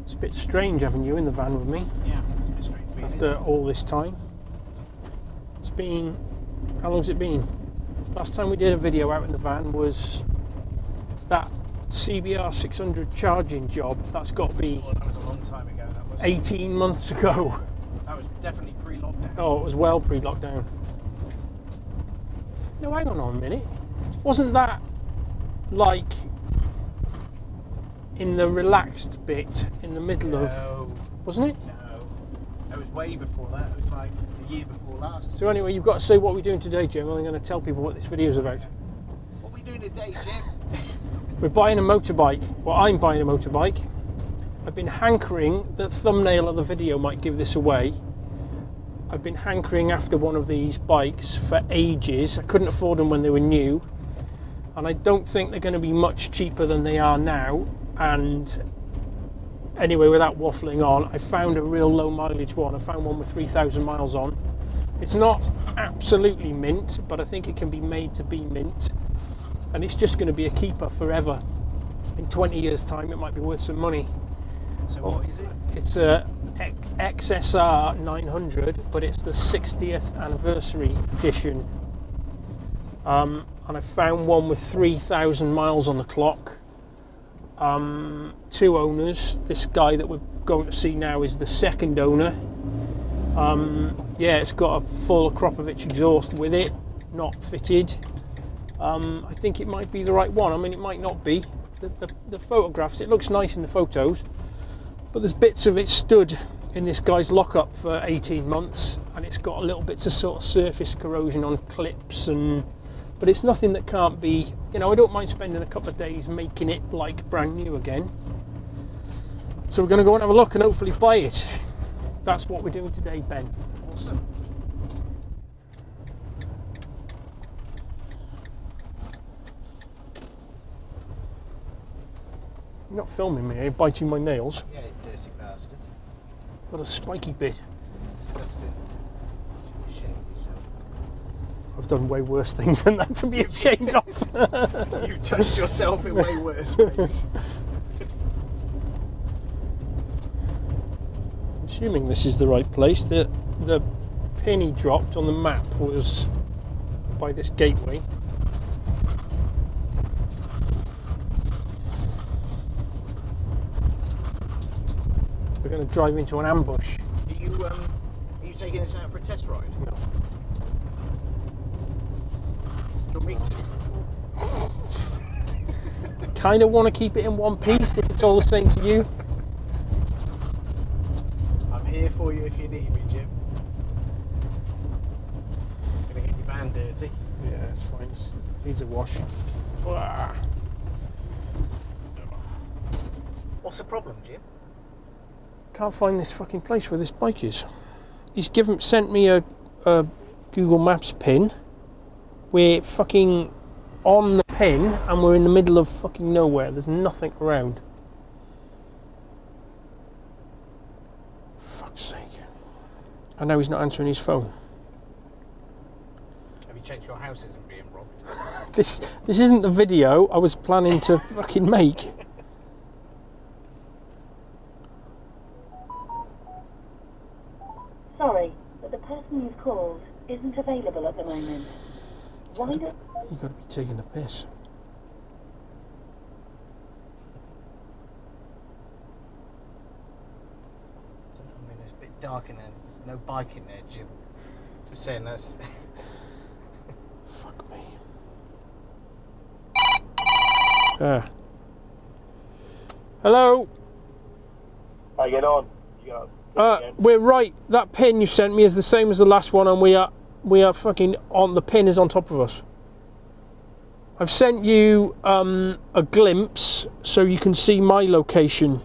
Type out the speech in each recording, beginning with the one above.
It's a bit strange having you in the van with me. Yeah, it's a bit strange. After all this time. It's been... How long's it been? Last time we did a video out in the van was that CBR 600 charging job. That's got to be... Well, that was a long time ago. That was 18 months ago. That was definitely pre-lockdown. Oh, it was well pre-lockdown. No, hang on a minute. Wasn't that like in the relaxed bit in the middle of... Wasn't it? No. It was way before that. It was like the year before last. So anyway, you've got to say what we're doing today, Jim. I'm going to tell people what this video is about. What are we doing today, Jim? We're buying a motorbike. Well, I'm buying a motorbike. I've been hankering, the thumbnail of the video might give this away. I've been hankering after one of these bikes for ages. I couldn't afford them when they were new. And I don't think they're going to be much cheaper than they are now. And anyway, without waffling on, I found a real low mileage one. I found one with 3,000 miles on. It's not absolutely mint, but I think it can be made to be mint. And it's just going to be a keeper forever. In 20 years' time, it might be worth some money. So what is it? It's a XSR 900, but it's the 60th anniversary edition. And I found one with 3,000 miles on the clock. 2 owners. This guy that we're going to see now is the second owner. Yeah, it's got a full Akropovich exhaust with it, not fitted. I think it might be the right one. I mean, it might not be. The photographs, it looks nice in the photos, but there's bits of it stood in this guy's lockup for 18 months, and it's got a little bits of sort of surface corrosion on clips, but it's nothing that can't be, you know, I don't mind spending a couple of days making it like brand new again. So we're going to go and have a look and hopefully buy it. That's what we're doing today, Ben. Awesome. You're not filming me, are you? Biting my nails. Yeah, you dirty bastard. What a spiky bit. It's disgusting. You should be ashamed of yourself. I've done way worse things than that to be ashamed of. You touched yourself in way worse ways. Assuming this is the right place, the pin he dropped on the map was by this gateway. We're going to drive into an ambush. Are you taking this out for a test ride? No. Do you want me to? Kind of want to keep it in one piece if it's all the same to you. I'm here for you if you need me, Jim. Gonna get your van dirty. Yeah, it's fine. It needs a wash. What's the problem, Jim? Can't find this fucking place where this bike is. He's sent me a Google Maps pin. We're fucking on the pin and we're in the middle of fucking nowhere. There's nothing around. Fuck's sake. And now he's not answering his phone. Have you checked your house isn't being robbed? This isn't the video I was planning to fucking make. Sorry, but the person you've called isn't available at the moment. Why don't... You gotta be taking the piss. I mean, it's a bit dark in there. There's no bike in there, Jim. Just saying that's... Fuck me. Hello? How you getting on? We're right. That pin you sent me is the same as the last one, and we are fucking on. The pin is on top of us. I've sent you a glimpse so you can see my location.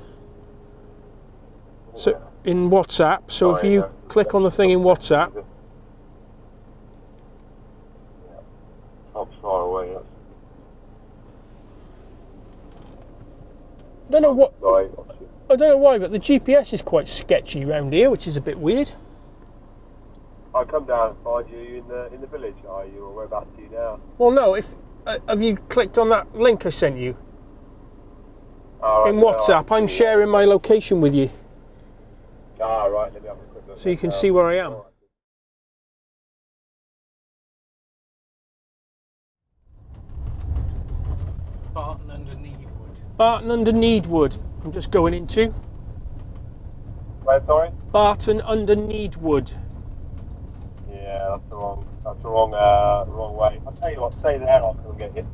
So in WhatsApp. So if you click on the thing in WhatsApp. I'm far away. I don't know what. I don't know why, but the GPS is quite sketchy around here, which is a bit weird. I'll come down and find you in the village, are you, or whereabouts are you now? Well, no. If have you clicked on that link I sent you? All right, in WhatsApp. I'm sharing my location with you, Ah, right. Let me have a quick look. so you can see where I am. Barton under Needwood. Barton under Needwood. I'm just going into Where, sorry? Barton under Needwood. Yeah, that's the wrong way. I'll tell you what, stay there, I'll come get you.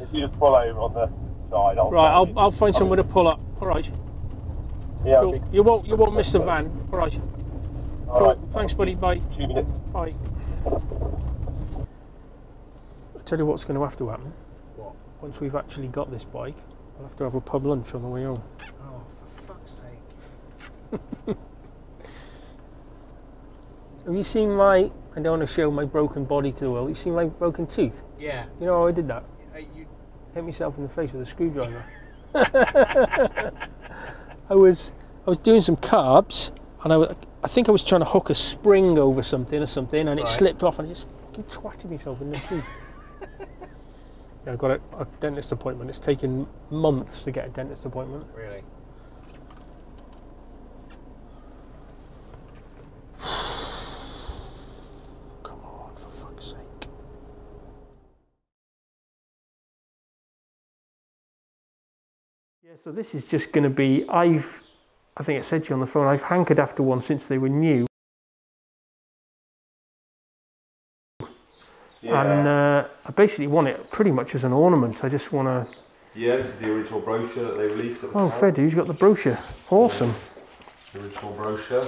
If you just pull over on the side, Right, I'll find somewhere to pull up. All right. Yeah, Cool. You won't miss the van. All right. all Cool. right. Thanks, buddy. Bye. 2 minutes. Bye. I'll tell you what's going to have to happen. What? Once we've actually got this bike, I'll have to have a pub lunch on the way home. Oh, for fuck's sake. Have you seen my... I don't want to show my broken body to the world. You seen my broken tooth? Yeah. You know how I did that? You... Hit myself in the face with a screwdriver. I was doing some carbs, and I think I was trying to hook a spring over something, and it slipped off, and I just fucking twatted myself in the tooth. Yeah, I got a dentist appointment. It's taken months to get a dentist appointment. Really? Come on, for fuck's sake. Yeah, so this is just going to be, I think I said to you on the phone, I've hankered after one since they were new. Yeah. And I basically want it pretty much as an ornament. I just want to... Yeah, this is the original brochure that they released at the Oh, time. fair dues, you got the brochure. Awesome. The original brochure,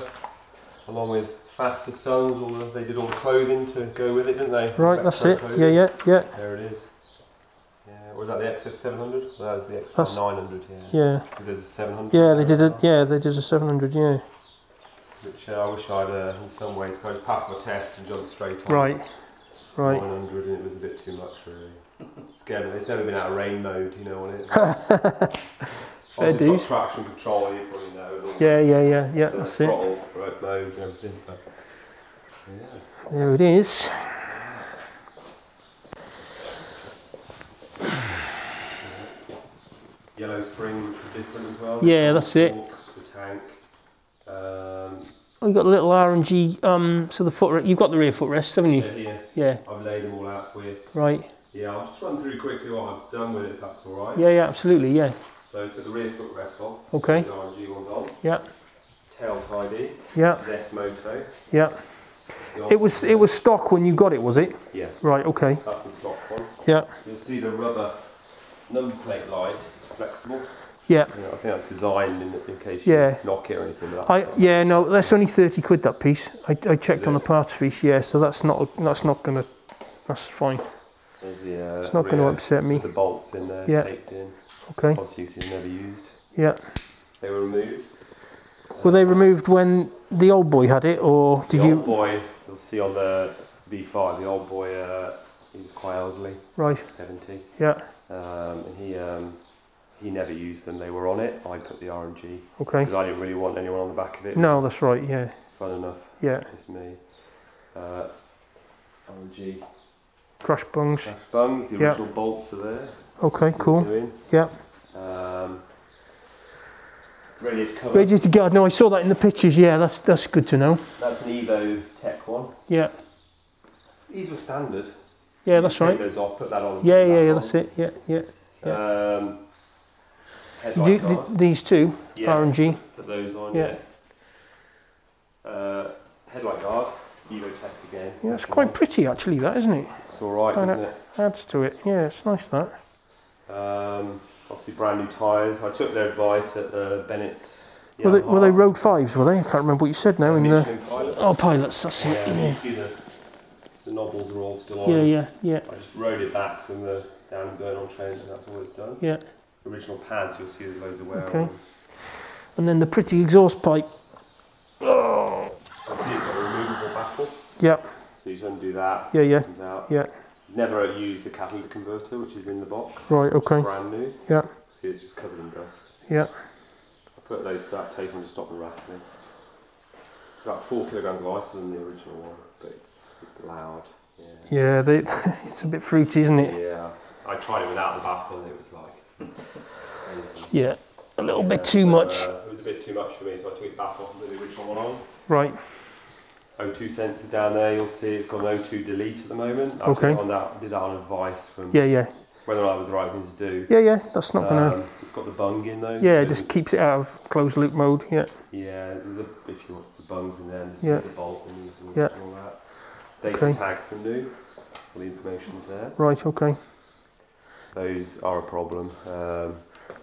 along with Faster Sons, they did all the clothing to go with it, didn't they? Right, that's Retro it. clothing. Yeah. There it is. Yeah, was that the XS700? That was the XS900, Yeah. Because there's a 700. Yeah, they did it. Yeah, they did a 700. Yeah. Which I wish I'd, in some ways, kind of passed my test and jumped straight on. Right. 900, and it was a bit too much, really. Scared me. It's never been out of rain mode, you know, on it. Fair dues. It's got traction control, you probably know. And all Yeah. the That's it. throttle, road modes and everything. But, yeah. There it is. Yellow spring, which was different as well. Yeah, that's it. The tank. Oh, you got the little R&G. So the footrest. You've got the rear footrest, haven't you? Here. Yeah. I've laid them all out for you. Right. Yeah, I'll just run through quickly what I've done with it, if that's all right. Yeah. Absolutely. Yeah. So took the rear footrest off. Okay. The R&G ones on. Yeah. Tail tidy. Yeah. Which is S-Moto. Yeah. It was stock when you got it, was it? Yeah. Right. Okay. That's the stock one. Yeah. You'll see the rubber number plate light, flexible. Yeah. You know, I think that's designed in case you knock it or anything like that. Yeah. No, that's only 30 quid that piece. I checked on the parts piece. Yeah. So that's not gonna. That's fine. There's the, it's not going to upset me. The bolts in there, taped in. Okay. Obviously, never used. Yeah. They were removed. Were they removed when the old boy had it, or did you? The old boy, you'll see on the V5, the old boy, he was quite elderly. Right. 70. Yeah. And he never used them. They were on it. I put the R&G. Okay. Because I didn't really want anyone on the back of it. No, that's right. Yeah. Fun enough. Yeah. It's me. R&G. Crash bungs. Crash bungs. The original bolts are there. Okay. Cool. Yeah. Radiator cover. Radiator guard. No, I saw that in the pictures. Yeah, that's good to know. That's an Evo Tech one. Yeah. These were standard. Yeah, that's right. Take those off, put that on. Yeah, that's it. Yeah. Headlight guard. These two, R&G. Put those on. Yeah. Headlight guard. Evo Tech again. Yeah, it's quite pretty actually, that, isn't it? It's all right, isn't it? Adds to it. Yeah, it's nice that. Obviously brand new tyres. I took their advice at Bennett's. Were they Road 5s, were they? I can't remember what you said now. Pilots. Oh, Pilots, that's it. Yeah, Yeah. you see the knobbles are all still on. Yeah. I just rode it back from the down going on trains, and that's all it's done. Yeah. Original pads, you'll see there's loads of wear Okay. on. And then the pretty exhaust pipe. Oh. I see it's got a removable baffle. Yeah. So you just undo that. Yeah. It comes out. Yeah. Never used the catalytic converter, which is in the box. Right. Okay. It's brand new. Yeah. See, it's just covered in dust. Yeah. I put those to that tape on to stop the rattling. It's about 4 kilograms lighter than the original one, but it's loud. Yeah. Yeah. It's a bit fruity, isn't it? Yeah. I tried it without the baffle and it was like anything. Yeah, a little bit too much. It was a bit too much for me, so I took it back off and put the original one on. Right. O2 sensors down there, you'll see it's got an O2 delete at the moment. I Okay. did that on advice from Yeah. whether or not it was the right thing to do. Yeah, that's not gonna... It's got the bung in though. Yeah, so it just keeps it out of closed loop mode, yeah. Yeah, if you want the bungs in there, Yeah. the bolt and all Yeah. that. Data Okay. tag from new, all the information's there. Right, okay. Those are a problem.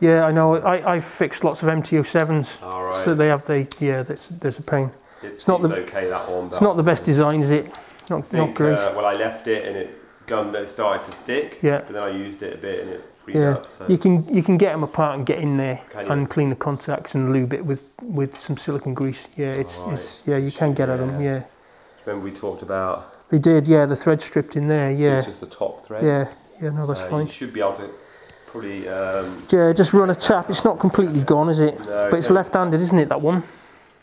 Yeah, I know. I've fixed lots of MT07s, Alright. so there's a pain. It's not not the- okay, that one. It's not the best design, is it? Not great. Well, I left it and it started to stick. Yeah. But then I used it a bit and it freed Yeah, up. So. you can get them apart and get in there Can you? and clean the contacts and lube it with some silicone grease. Yeah, it's you can get at them. Yeah, Remember we talked about. they did. Yeah, the thread stripped in there. So Yeah, it's just the top thread. yeah. No, that's fine. You should be able to probably. Yeah, just run a tap. It's not completely gone, is it? No, But it's left-handed, isn't it? That one.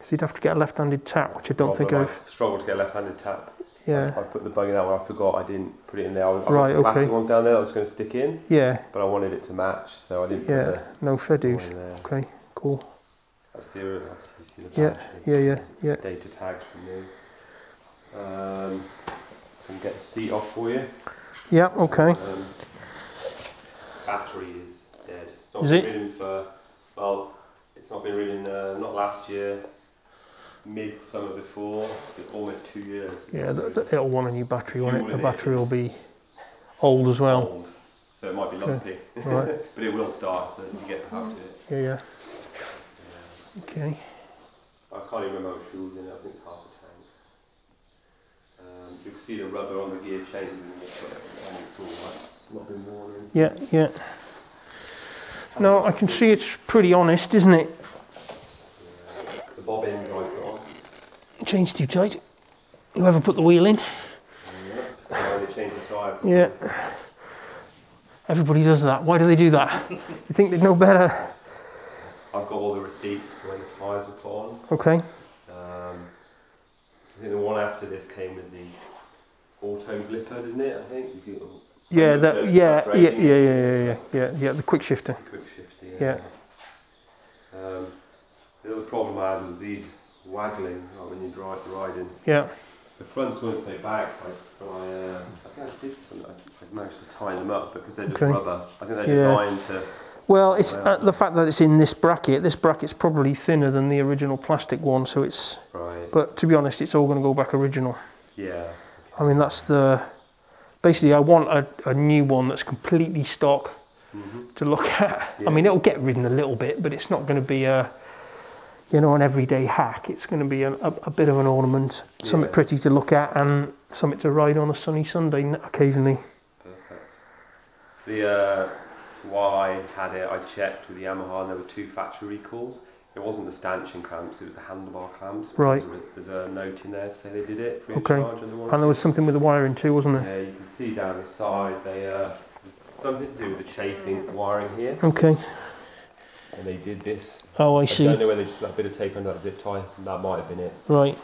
So you'd have to get a left-handed tap, which I don't think I've. I struggled to get a left-handed tap. Yeah. I put the bung in that one. I forgot I didn't put it in there. I got Right, some plastic okay. ones down there that I was going to stick in, Yeah. but I wanted it to match, so I didn't. Yeah. Put No fair the one dues. in there. Okay. Cool. That's the you see the Yeah. badge, Yeah. Data tags from me. Can get the seat off for you. Yeah. Okay. Battery is dead. It's not Is been it? ridden for, well, it's not been ridden, not last year, mid-summer before, so almost 2 years. Yeah, it'll want a new battery, won't it? Fuel The in battery will is be old as well. old, so it might be lumpy, Right. but it will start when you get back to it. Yeah. Yeah. Okay. I can't even remember how much fuel's in it, I think it's half a tank. You can see the rubber on the gear chain, and it's all like not been worn or anything. Yeah. No, I can see it's pretty honest, isn't it? The bobbins I've got. Chain's too tight. Whoever put the wheel in. I only changed the tyre. Yeah. Everybody does that. Why do they do that? You think they'd know better? I've got all the receipts for when the tyres were put on. Okay. I think the one after this came with the auto blipper, didn't it? I think. Yeah. upgrading Yeah. The quick shifter. Quick shift, Yeah. The other problem I had was these waggling when you're riding. Yeah. The fronts weren't so bad. I think I did something. I managed to tie them up because they're just Okay. rubber. I think they're Yeah. designed to. Well, it's the fact that it's in this bracket. This bracket's probably thinner than the original plastic one, so it's. Right. But to be honest, it's all going to go back original. Yeah. I mean, that's the. Basically, I want a new one that's completely stock to look at. Yeah. I mean, it'll get ridden a little bit, but it's not going to be an everyday hack. It's going to be a bit of an ornament, something pretty to look at, and something to ride on a sunny Sunday occasionally. Perfect. While I had it, I checked with the Yamaha, and there were 2 factory recalls. It wasn't the stanchion clamps; it was the handlebar clamps. Right. There's a note in there to say they did it free of Okay. charge under warranty. And there was something with the wiring too, wasn't there? Yeah, you can see down the side they something to do with the chafing wiring here, Okay. and they did this. Oh, I I see. don't know whether they just put a bit of tape under that zip tie. That might have been it. Right.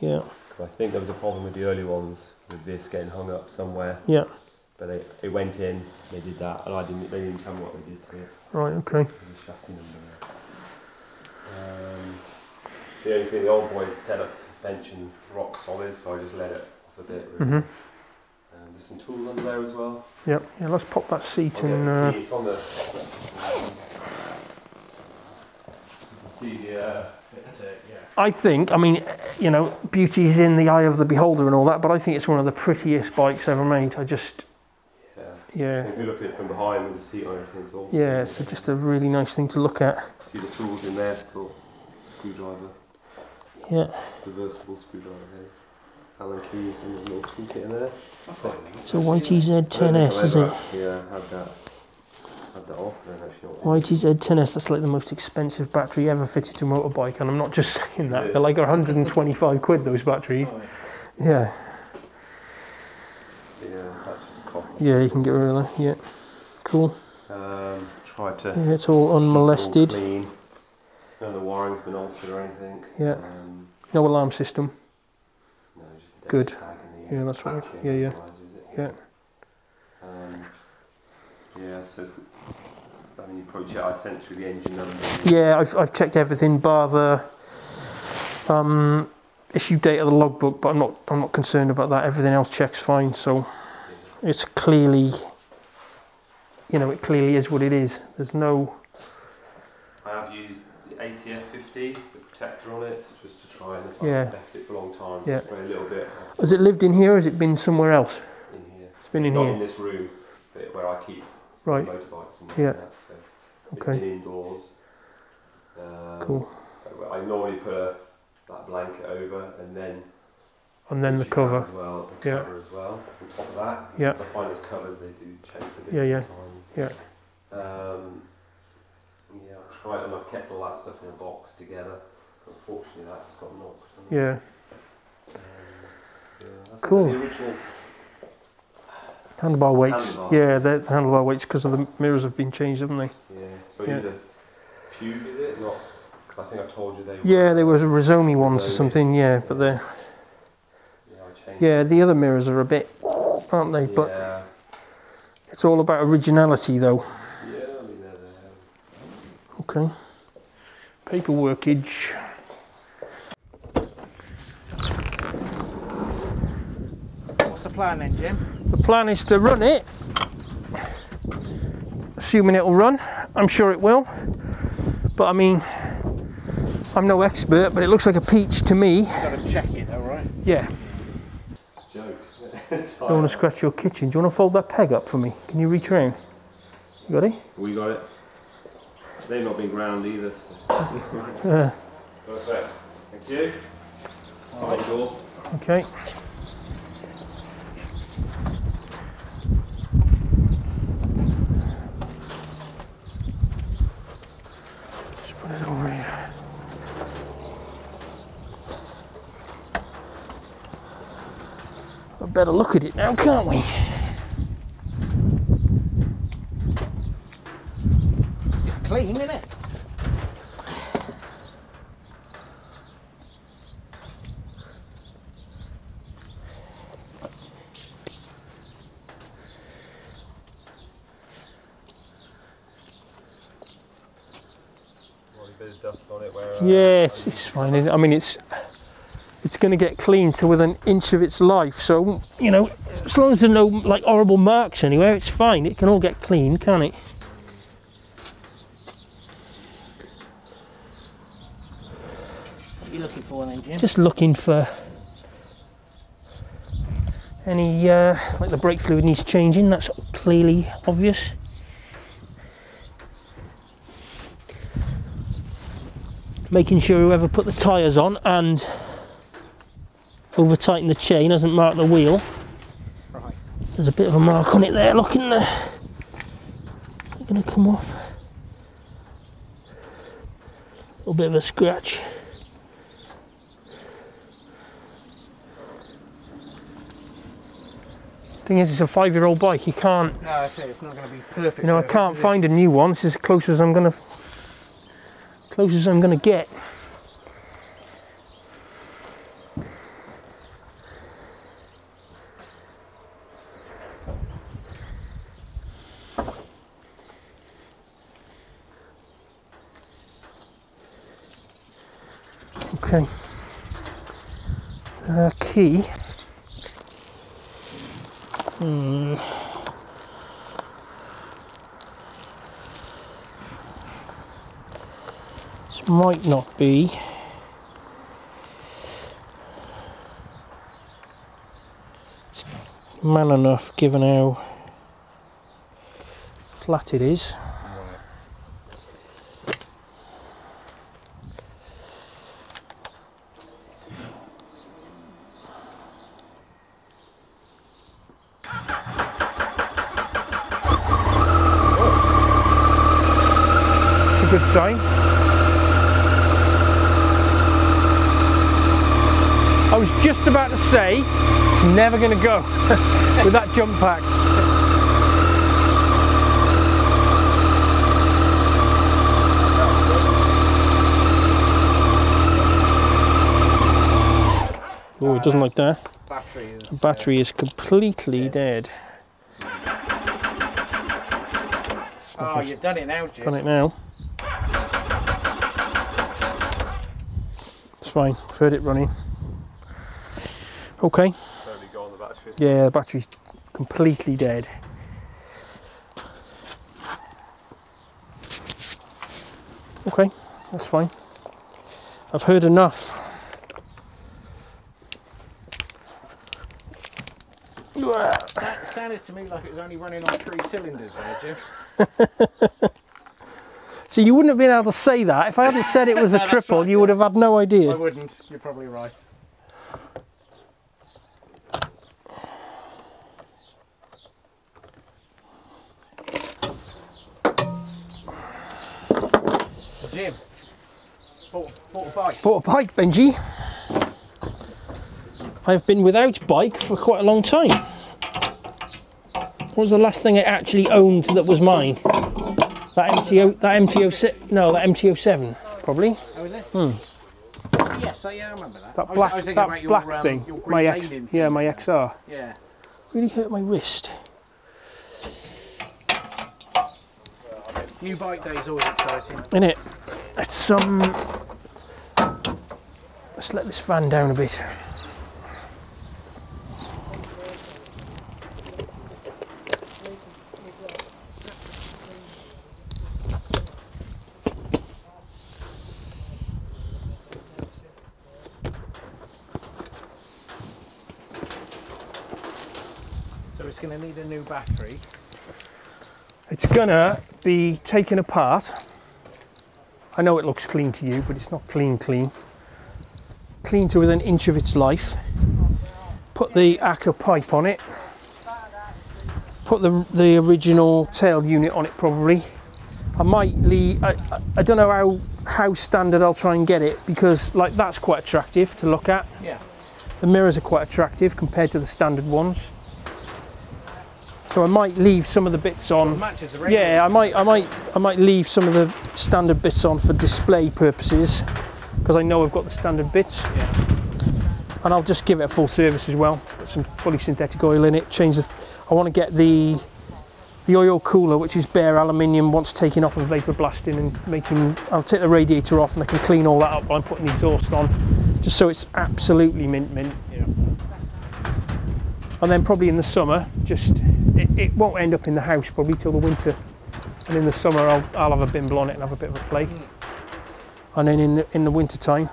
Yeah. Because I think there was a problem with the early ones with this getting hung up somewhere. Yeah. But it went in, they did that, and they didn't tell me what they did to it. Right. Okay. The chassis number there. The only thing, the old boy set up the suspension rock solid, so I just let it off a bit. Really. There's some tools under there as well. Yep. Yeah. Let's pop that seat Okay, in. it's on the. You can see the. That's it, yeah. I think. I mean, beauty's in the eye of the beholder and all that, but I think it's one of the prettiest bikes ever made. I just. Yeah. If you look at it from behind with the seat on everything, it's all. Yeah. It's just a really nice thing to look at. See the tools in there still. Screwdriver. Yeah. Reversible screwdriver here. Allen keys and there's a little toolkit in there. So YTZ10S, is it? Yeah, had that off. I don't actually know what YTZ10S, that's like the most expensive battery ever fitted to a motorbike, and I'm not just saying that, they're like 125 quid, those batteries. Yeah. Yeah, that's just a coffee. Yeah, you can get rid of that, yeah. Cool. Try to Yeah, it's all unmolested. all clean. None of the wiring's been altered or anything. Yeah. No alarm system. No, just the Good. tag and the Yeah, that's right. battery Yeah, yeah. equalizer, is it? Yeah. Yeah, so it's, I mean, you probably check, I sent through the engine number. Yeah, I've checked everything bar the issue date of the logbook, but I'm not concerned about that. Everything else checks fine, so it's clearly, you know, it clearly is what it is. There's no. I have used the ACF 50, the protector on it, just to try and if Yeah. I've left it for a long time, Yeah. spray a little bit. Has it lived in here or has it been somewhere else? In here. It's been in Not here. in this room, but where I keep Right. motorbikes and Yeah. that. So it's Okay. been indoors. Cool. I normally put that blanket over and then And then the push it cover. out as well, and Yeah. cover as well on top of that. Yeah. Because I find those covers they do change for this Yeah, yeah. time. Yeah. Yeah, I've tried and I've kept all that stuff in a box together. Unfortunately, that just got knocked. Yeah. That's Cool. The original. Handlebar weights. Handlebars. Yeah, the handlebar weights because of the mirrors have been changed, haven't they? Yeah. So Yeah. these are Pube, is it? Not because I think I told you they. Yeah, there was a Rizomi ones or Rizomi. something. Yeah, but they're. Yeah, I changed. Yeah, the other mirrors are a bit, aren't they? But Yeah. it's all about originality, though. Yeah, I mean they're there. Okay. Paperworkage. What's the plan then, Jim? The plan is to run it, assuming it'll run. I'm sure it will. But I mean, I'm no expert, but it looks like a peach to me. Got to check it though, right? Yeah. Joke. Don't want to scratch your kitchen. Do you want to fold that peg up for me? Can you reach around? You got it? We got it. They've not been ground either. Yeah. Perfect. Thank you. All right, cool. Okay. Just put it over here. A better look at it now, can't we? It's clean, isn't it? A bit of dust on it where. Yeah, it's fine. I mean, it's going to get clean to within an inch of its life. So, you know, as long as there's no like horrible marks anywhere, it's fine. It can all get clean, can't it? What are you looking for then, Jim? Just looking for any like the brake fluid needs changing. That's clearly obvious. Making sure whoever put the tyres on and over tightened the chain hasn't marked the wheel. Right. There's a bit of a mark on it there, look in there. They're going to come off. A little bit of a scratch. Thing is, it's a 5-year-old bike. You can't, No, I say it's not going to be perfect. you know, I can't find a new one. This is as close as I'm gonna get. Okay. Key. This might not be. It's man enough given how flat it is. Good sign. I was just about to say it's never going to go with that jump pack. Oh, it doesn't like that. Battery is. The battery is completely dead. Oh, you've done it now, Jim. Done it now. It's fine. I've heard it running. Okay. Totally gone, the battery. Yeah, the battery's completely dead. Okay, that's fine. I've heard enough. That sounded to me like it was only running on 3 cylinders there, Jim. So you wouldn't have been able to say that. If I hadn't said it was a triple, right, you would have had no I idea. wouldn't. You're probably right. So Jim, bought a bike. Bought a bike, Benji. I've been without bike for quite a long time. What was the last thing I actually owned that was mine? That MT07, probably. Oh, is it? Yes, I remember that. That I black, was thinking that about your, black thing. your My green X, alien yeah, thing. my XR. Yeah. Really hurt my wrist. New bike day is always exciting. Innit? Let's let's let this fan down a bit. So it's going to need a new battery. It's gonna be taken apart. I know it looks clean to you, but it's not clean. Clean to within an inch of its life. Put the Acca pipe on it. Put the original tail unit on it probably. I might leave, I don't know how standard I'll try and get it, because like that's quite attractive to look at. Yeah. The mirrors are quite attractive compared to the standard ones. So I might leave some of the bits on. So it matches the radiator. Yeah, I might leave some of the standard bits on for display purposes, because I know I've got the standard bits. Yeah. And I'll just give it a full service as well. Put some fully synthetic oil in it. Change the. I want to get the oil cooler, which is bare aluminium, once taken off and vapor blasting and making. I'll take the radiator off and I can clean all that up while I'm putting the exhaust on, just so it's absolutely mint. Yeah. And then probably in the summer, just it won't end up in the house probably till the winter. And in the summer, I'll have a bimble on it and have a bit of a play. And then in the winter time,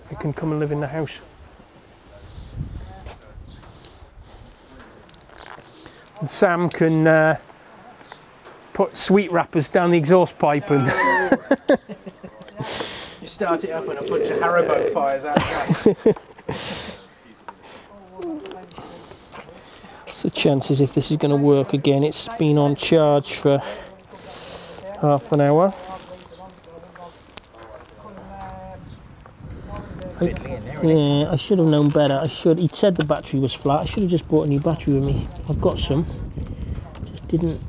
it can come and live in the house. And Sam can put sweet wrappers down the exhaust pipe and. You start it up and a bunch of Haribo fires out the What's the chances if this is going to work again? It's been on charge for half an hour. Yeah, I should have known better. He said the battery was flat. I should have just brought a new battery with me. I've got some. Just didn't.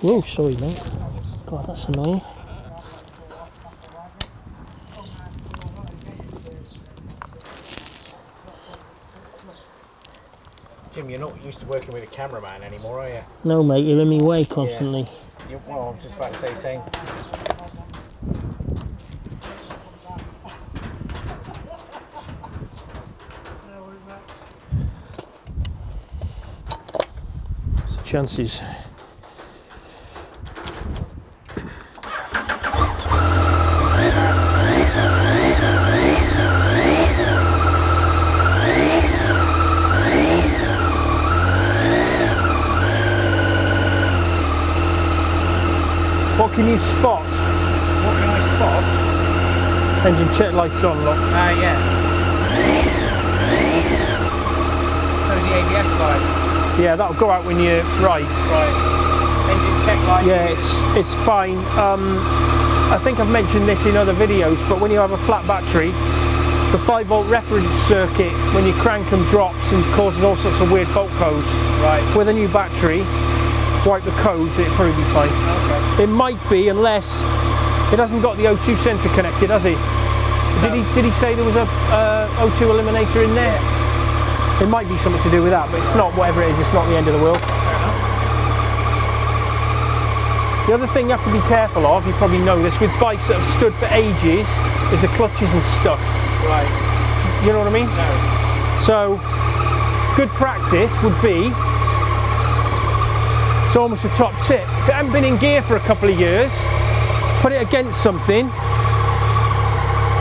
Whoa, sorry mate. God, that's annoying. Jim, you're not used to working with a cameraman anymore, are you? No mate, you're in my way constantly. Yeah. Well, I was just about to say same. What's the chances? What can you spot? What can I spot? Engine check lights on, look. Yes. So's the ABS light. Yeah, that'll go out when you ride. Right. Engine check light. Yeah, it's fine. I think I've mentioned this in other videos, but when you have a flat battery, the 5-volt reference circuit, when you crank them, drops and causes all sorts of weird fault codes. Right. With a new battery, wipe the codes, it'll probably be fine. Okay. It might be, unless it hasn't got the O2 sensor connected, has he? No. Did he say there was a O2 eliminator in there? Yes. It might be something to do with that, but it's not. Whatever it is, it's not the end of the world. Fair enough. The other thing you have to be careful of, you probably know this, with bikes that have stood for ages, is the clutches and stuff. Right. You know what I mean? No. So, good practice would be, it's almost a top tip. If it hasn't been in gear for a couple of years, put it against something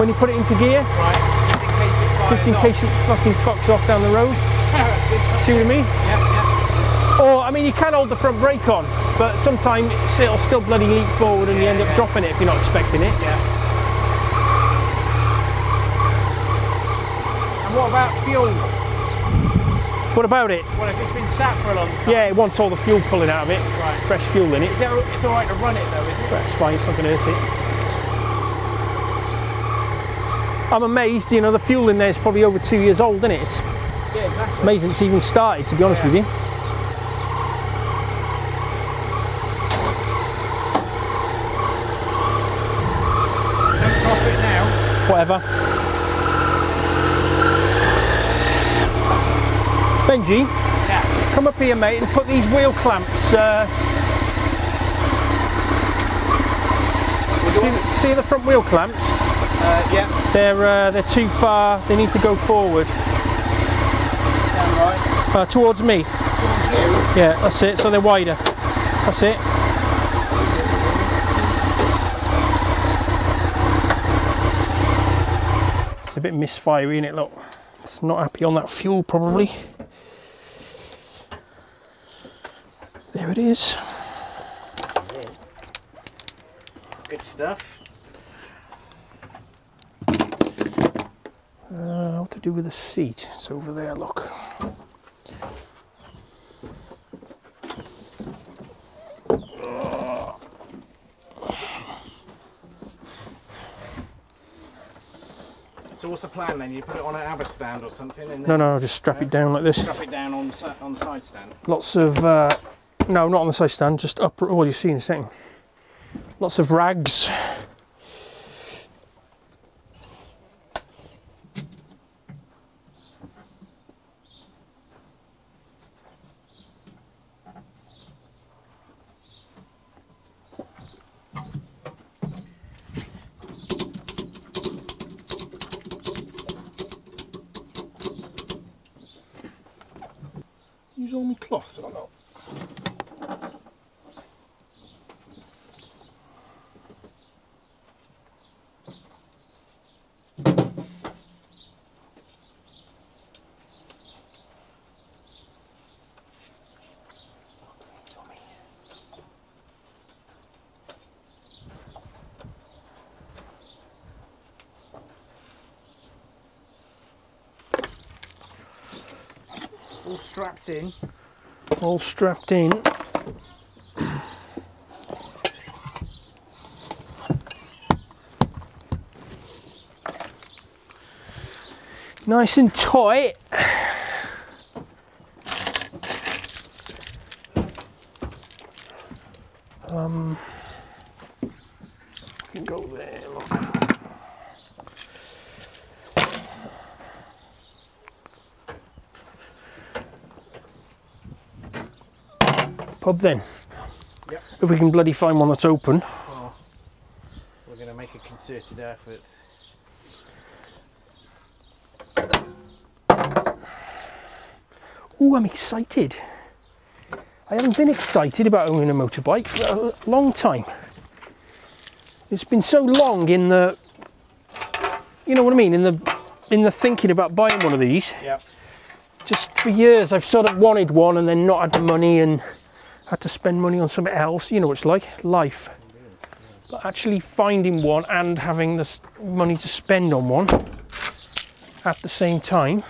when you put it into gear. Right. Just in case it fucking fucks off down the road. See what I mean? Yeah. Or, I mean, you can hold the front brake on, but sometimes it'll still bloody leap forward and you end up dropping it if you're not expecting it. Yeah. And what about fuel? What about it? Well, if it's been sat for a long time. Yeah, it wants all the fuel pulling out of it. Right. Fresh fuel in it. It's alright to run it though, is it? That's fine, it's not going to hurt it. I'm amazed, you know, the fuel in there is probably over 2 years old, isn't it? It's Yeah, exactly. amazing it's even started, to be honest with you. Don't drop it now. Whatever. Benji, Yeah. come up here, mate, and put these wheel clamps. See the front wheel clamps? Yeah. They're too far. They need to go forward. Stand right. Towards me. Towards you. Yeah, that's it. So they're wider. That's it. It's a bit misfire, isn't it? Look, it's not happy on that fuel probably. There it is. Good stuff. What to do with the seat? It's over there, look. So what's the plan then? You put it on an ABBA stand or something? And No, just strap it down like this. Strap it down on the side stand. Lots of, no, not on the side stand, just up, oh, you see in a second. Lots of rags. Use all my cloths or not? All strapped in. All strapped in. Nice and tight. Can go there, look. Pub then. Yep. If we can bloody find one that's open. Well, we're going to make a concerted effort. Oh, I'm excited. I haven't been excited about owning a motorbike for a long time. It's been so long in the, you know what I mean, in the thinking about buying one of these. Yep. Just for years I've sort of wanted one and then not had the money and had to spend money on something else. You know what it's like, life. But actually finding one and having the money to spend on one at the same time.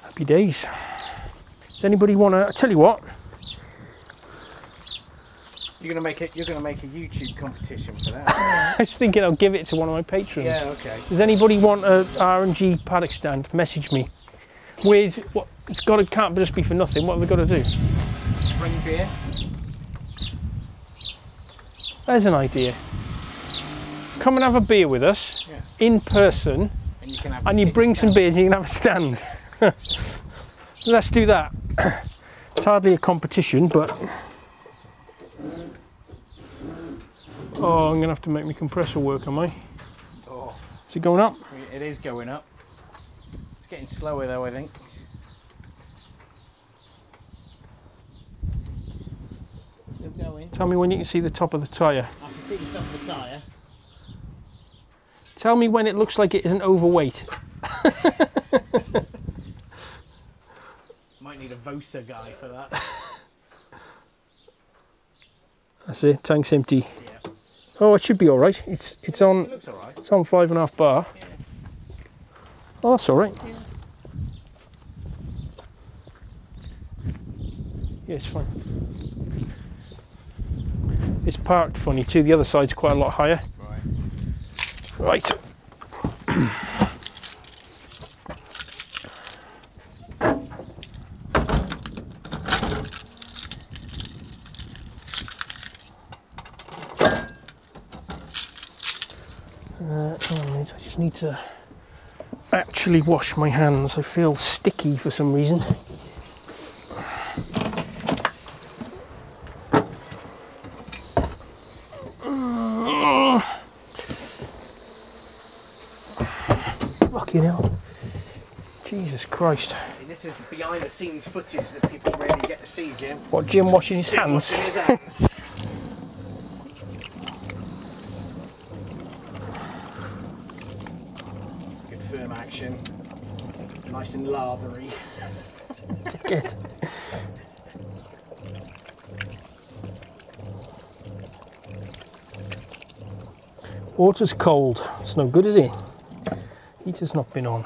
Happy days. Does anybody want to? I tell you what. You're gonna make a YouTube competition for that. I was thinking I'll give it to one of my patrons. Yeah. Okay. Does anybody want a R&G paddock stand? Message me. With what? Can't just be for nothing. What have they got to do? Bring beer. There's an idea. Come and have a beer with us in person, And you can have. and you bring some beers and you can have a stand. Let's do that. It's hardly a competition, but oh, I'm gonna have to make my compressor work, am I? Oh, Is it going up? it is going up. It's getting slower though, I think. Still going. Tell me when you can see the top of the tyre. I can see the top of the tyre. Tell me when it looks like it isn't overweight. Might need a Vosa guy for that. That's it, tank's empty. Yeah. Oh, it should be all right. It's on. It looks alright. It's on 5.5 bar. Yeah. Oh, that's all right. Yeah. Yeah, it's fine. It's parked funny too. The other side's quite a lot higher. Right. Right. I just need to actually wash my hands. I feel sticky for some reason. Fucking hell. Jesus Christ. See, this is the behind the scenes footage that people rarely get to see, Jim. What, Jim washing his hands? Washing his hands. Good firm action. Nice and lathery. Good. Water's cold. It's no good, is it? Heater's not been on.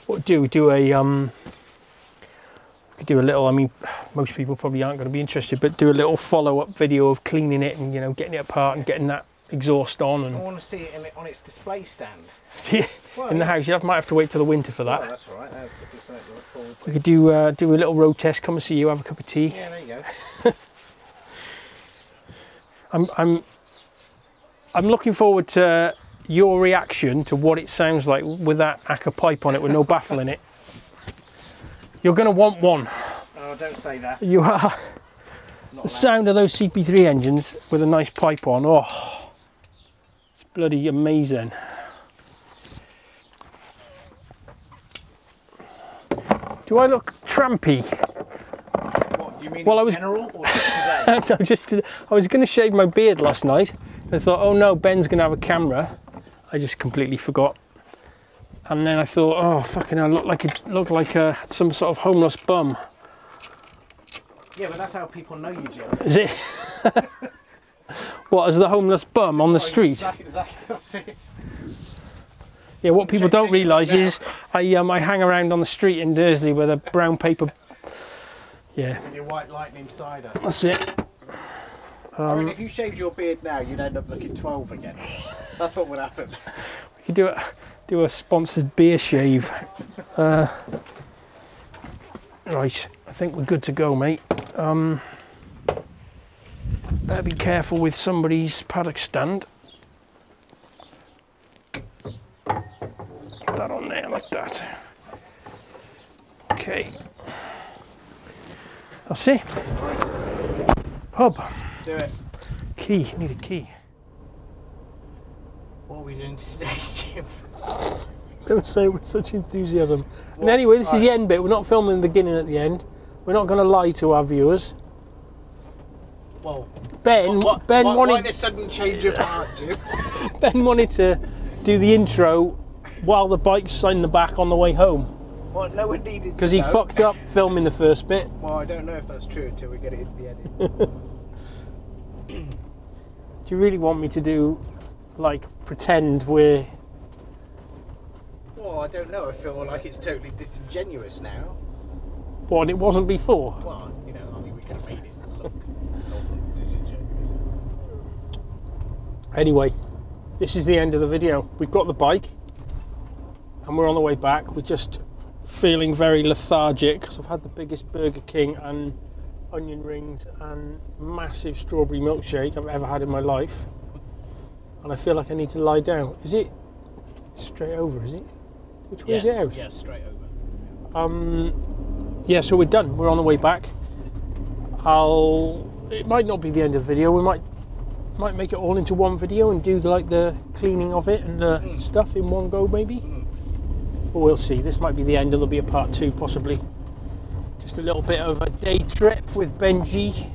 What do a could do a little, I mean, most people probably aren't going to be interested, but do a little follow-up video of cleaning it and, you know, getting it apart and getting that exhaust on. I And want to see it on its display stand. in the house, might have to wait till the winter for that. Oh, that's all right. That could be something to look forward to. We could do a little road test. Come and see you, have a cup of tea. Yeah, there you go. I'm looking forward to your reaction to what it sounds like with that Acker pipe on it with no baffle in it. You're going to want one. Oh, don't say that. You are. The sound of those CP3 engines with a nice pipe on, oh, it's bloody amazing. Do I look trampy? What, do you mean Well, in general or just today? No, I was going to shave my beard last night. I thought, oh no, Ben's going to have a camera. I just completely forgot. And then I thought, oh fucking hell, look like some sort of homeless bum. Yeah, but that's how people know you, Jim. Is it? What, as the homeless bum on the street? Exactly, that's it. Yeah, what people don't realise is I hang around on the street in Dursley with a brown paper. Yeah. With your white lightning cider. That's it. I mean, if you shaved your beard now, you'd end up looking 12 again. That's what would happen. We could do a sponsored beer shave. Right, I think we're good to go, mate. Better be careful with somebody's paddock stand. Put that on there like that. Okay. That's it. Pub. Let's do it. Key. Need a key. What are we doing today, Jim? Don't say it with such enthusiasm. And anyway, this is the end bit. We're not filming the beginning at the end. We're not going to lie to our viewers. Well, Ben wanted. Why this sudden change of heart, Jim? Ben wanted to do the intro while the bike's in the back on the way home. Well, no one needed to Because he know. fucked up filming the first bit. Well, I don't know if that's true until we get it into the edit. Do you really want me to do, like, pretend we're... Well, I don't know. I feel like it's totally disingenuous now. What, it wasn't before? Well, you know, I mean, we could have made it look disingenuous. Anyway, this is the end of the video. We've got the bike and we're on the way back. We're just feeling very lethargic because I've had the biggest Burger King and onion rings and massive strawberry milkshake I've ever had in my life. And I feel like I need to lie down. Is it straight over, is it? Which way is it out? Yes, straight over. Yeah, so we're done. We're on the way back. It might not be the end of the video. We might make it all into one video and do like the cleaning of it and the stuff in one go maybe. But we'll see. This might be the end. There'll be a part 2 possibly. Just a little bit of a day trip with Benji.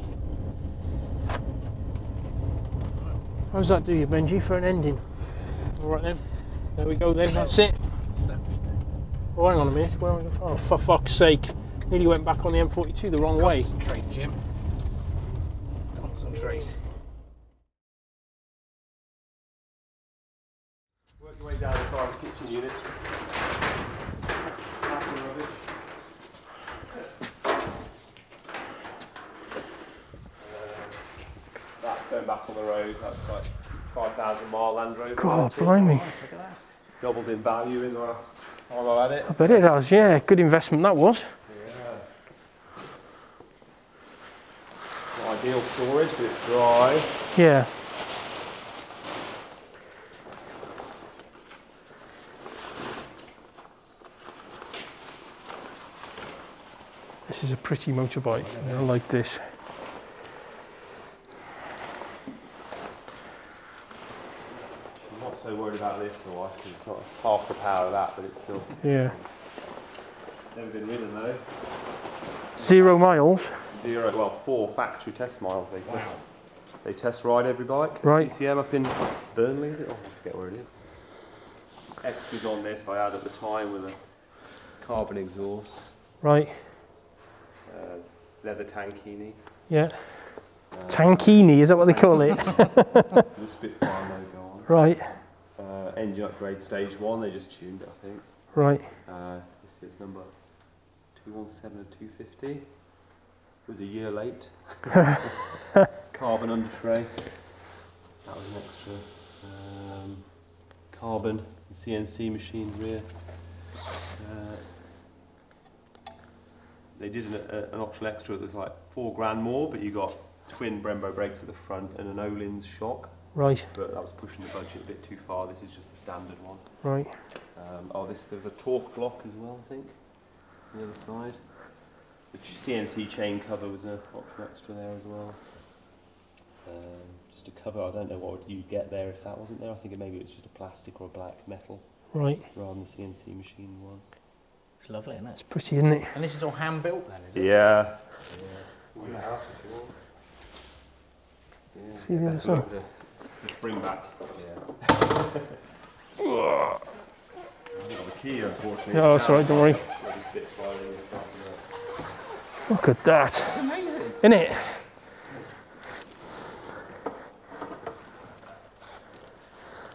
How does that do you, Benji, for an ending? All right then. There we go then. That's it. Stuff. Oh, hang on a minute. Where am I going? Oh, for fuck's sake. Nearly went back on the M42 the wrong way. Concentrate, Jim. Concentrate. Work your way down the side of the kitchen unit. That's going back on the road. That's like 65,000 mile Land Rover. God, blimey. Look at that. Doubled in value in the last time I had it. I bet it has, yeah. Good investment that was. Not ideal storage, but it's dry. Yeah. This is a pretty motorbike. I like this. I'm not so worried about this though, because it's not half the power of that, but it's still Yeah. never been ridden though. 0 miles. 0, well, 4 factory test miles they test. Wow. They test ride every bike. Right. CCM up in Burnley, is it? Oh, I forget where it is. Extras on this I had at the time with a carbon exhaust, Right. leather tankini, Yeah. Tankini, is that what they call it? the Spitfire logo on. Right. Engine upgrade stage 1, they just tuned it, I think. Right. This is number 217 and 250. Was a year late. Carbon under tray. That was an extra. Carbon CNC machine rear. They did an optional extra that was like £4 more, but you got twin Brembo brakes at the front and an Öhlins shock. Right. But that was pushing the budget a bit too far. This is just the standard one. Right. There's a torque block as well, I think, on the other side. The CNC chain cover was an option extra there as well. Just a cover, I don't know what you'd get there if that wasn't there. I think maybe it's just a plastic or a black metal Right. rather than the CNC machine one. It's lovely, isn't it? It's pretty, isn't it? And this is all hand built then, is it? Yeah. See the other side? It's a spring back. Yeah. I haven't got the key, unfortunately. No, it's alright, don't worry. Look at that. It's amazing. Isn't it?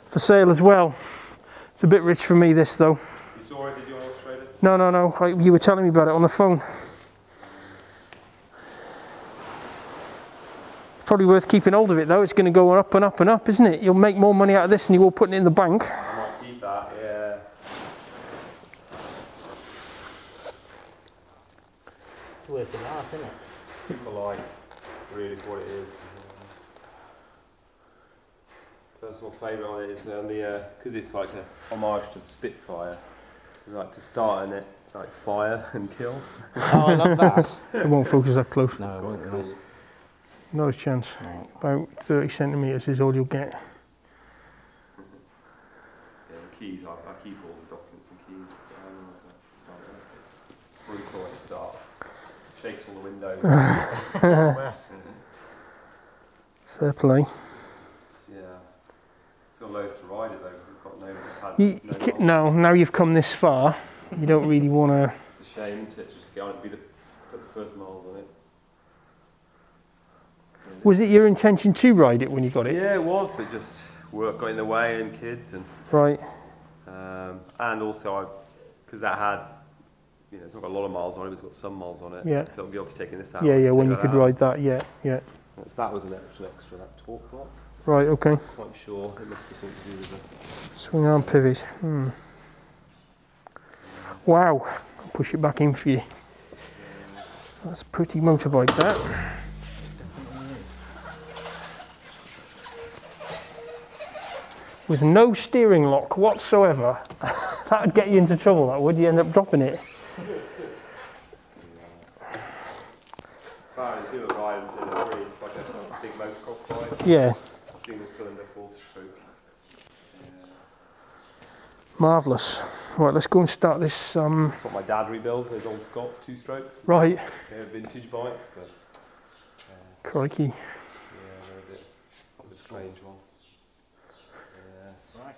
For sale as well. It's a bit rich for me, this though. You saw it, did you illustrate it? No. You were telling me about it on the phone. Probably worth keeping hold of it though. It's going to go up and up and up, isn't it? You'll make more money out of this than you will putting it in the bank. I might keep that, yeah. It's worth it out, isn't it? Super light, really for what it is. Personal favourite on it is on the, because it's like a homage to the Spitfire. I like to start in it, like fire and kill. Oh, I love that. It won't focus that close. No, it won't be nice. Not a chance. No. About 30 centimetres is all you'll get. Yeah, the keys, I keep all the documents and keys. Really cool when it starts. Shakes all the windows. Fair play. Yeah. I feel loath to ride it though because it's got no. It's had No, now you've come this far, you don't really want to. It's a shame, isn't it, just to get on it, put the first miles on it. Was it your intention to ride it when you got it? Yeah, it was, but just work got in the way and kids and. Right. And also, because that had, it's not got a lot of miles on it, but it's got some miles on it. Yeah. I felt guilty taking this out. Yeah, when you could ride that, yeah. That was an extra, that torque block. Right, okay. Quite sure it must be something to do with the Swing arm pivot. Wow. I'll push it back in for you. That's a pretty motorbike, that. With no steering lock whatsoever. That would get you into trouble, that would. You end up dropping it. Apparently, two arrives in a really, it's like a big motocross bike. Yeah. Single cylinder, full stroke. Marvellous. Right, let's go and start this. That's what my dad rebuilds, his old Scots 2-strokes. Right. They're vintage bikes, but Crikey. yeah, they're a bit of a strange one. Yeah. Right.